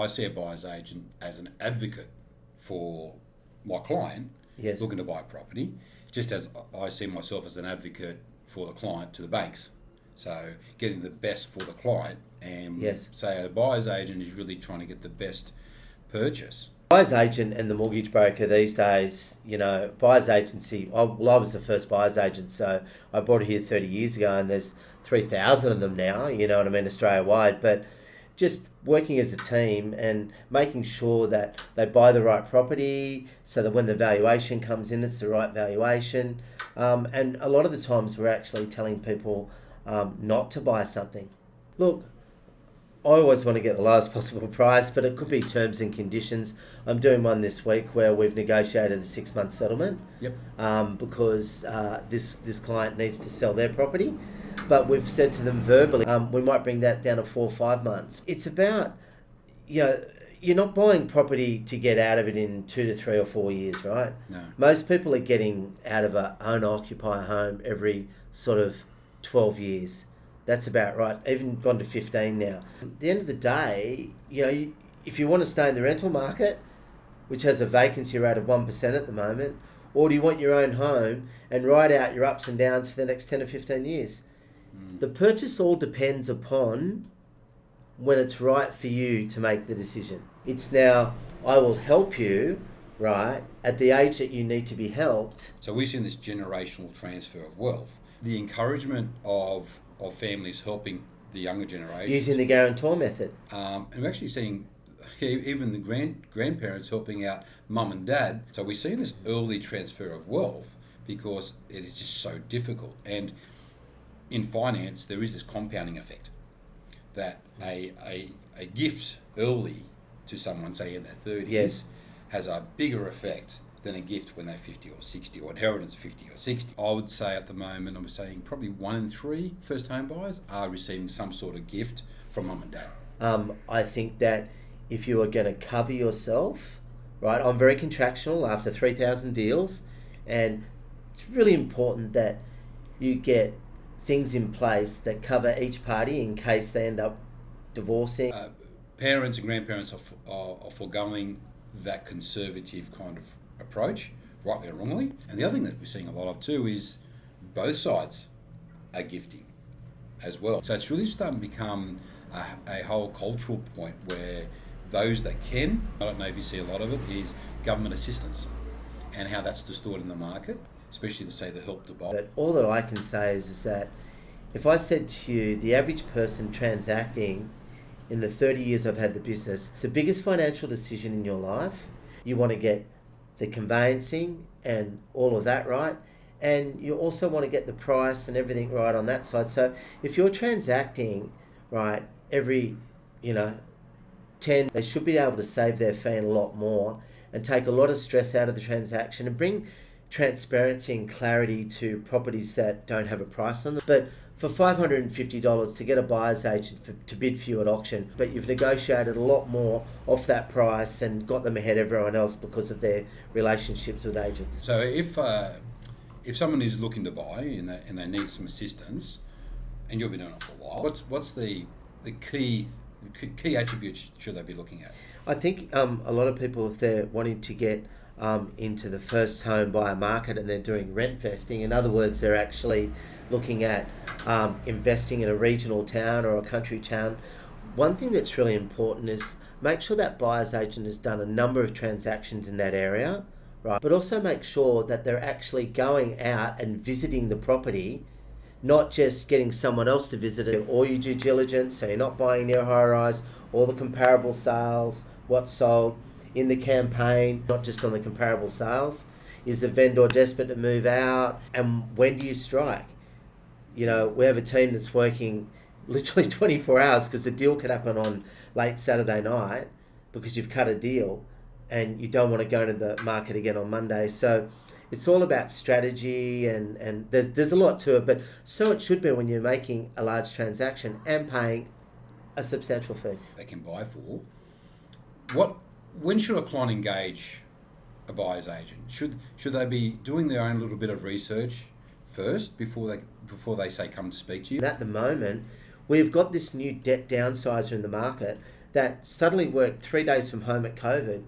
I see a buyer's agent as an advocate for my client Yes. looking to buy a property, just as I see myself as an advocate for the client to the banks. So getting the best for the client, and Yes. say a buyer's agent is really trying to get the best purchase. Buyer's agent and the mortgage broker these days, buyer's agency. I was the first buyer's agent, so I bought it here 30 years ago, and there's 3,000 of them now. You know what I mean, Australia wide. But just working as a team and making sure that they buy the right property, so that when the valuation comes in, it's the right valuation. And a lot of the times, we're actually telling people not to buy something. Look, I always want to get the lowest possible price, but it could be terms and conditions. I'm doing one this week where we've negotiated a 6-month settlement. Yep. Because this client needs to sell their property, but we've said to them verbally, we might bring that down to 4 or 5 months. It's about, you're not buying property to get out of it in 2 to 3 or 4 years, right? No. Most people are getting out of a owner-occupier home every sort of 12 years. That's about right. Even gone to 15 now. At the end of the day, if you want to stay in the rental market, which has a vacancy rate of 1% at the moment, or do you want your own home and ride out your ups and downs for the next 10 or 15 years? The purchase all depends upon when it's right for you to make the decision. It's now, I will help you, right, at the age that you need to be helped. So we've seen this generational transfer of wealth. The encouragement of families helping the younger generation. Using the guarantor method. And we're actually seeing even the grandparents helping out mum and dad. So we're seeing this early transfer of wealth because it is just so difficult. And in finance, there is this compounding effect that a gift early to someone, say in their 30s, Yes. has a bigger effect than a gift when they're 50 or 60, or inheritance 50 or 60. I would say at the moment, I'm saying probably 1 in 3 first home buyers are receiving some sort of gift from mum and dad. I think that if you are going to cover yourself, right, I'm very contractual after 3,000 deals, and it's really important that you get things in place that cover each party in case they end up divorcing. Parents and grandparents are foregoing that conservative kind of approach, rightly or wrongly. And the other thing that we're seeing a lot of too is both sides are gifting as well. So it's really starting to become a whole cultural point where those that can, I don't know if you see a lot of it, is government assistance and how that's distorting the market, especially to say the help to buy. But all that I can say is that if I said to you, the average person transacting in the 30 years I've had the business, it's the biggest financial decision in your life. You want to get the conveyancing and all of that right, and you also want to get the price and everything right on that side. So if you're transacting right every 10, they should be able to save their fee and a lot more and take a lot of stress out of the transaction and bring transparency and clarity to properties that don't have a price on them. But for $550 to get a buyer's agent to bid for you at auction, but you've negotiated a lot more off that price and got them ahead of everyone else because of their relationships with agents. So if someone is looking to buy and they need some assistance, and you've been doing it for a while, what's the key attributes should they be looking at? I think a lot of people, if they're wanting to get into the first home buyer market and they're doing rent vesting, in other words, they're actually looking at investing in a regional town or a country town, one thing that's really important is make sure that buyer's agent has done a number of transactions in that area, right? But also make sure that they're actually going out and visiting the property, not just getting someone else to visit it. All your due diligence, so you're not buying near high-rise, all the comparable sales, what's sold in the campaign, not just on the comparable sales. Is the vendor desperate to move out? And when do you strike? We have a team that's working literally 24 hours because the deal could happen on late Saturday night because you've cut a deal and you don't want to go into the market again on Monday. So it's all about strategy and there's a lot to it, but so it should be when you're making a large transaction and paying a substantial fee. They can buy for. When should a client engage a buyer's agent? Should they be doing their own little bit of research first before they say come to speak to you? At the moment, we've got this new debt downsizer in the market that suddenly worked 3 days from home at COVID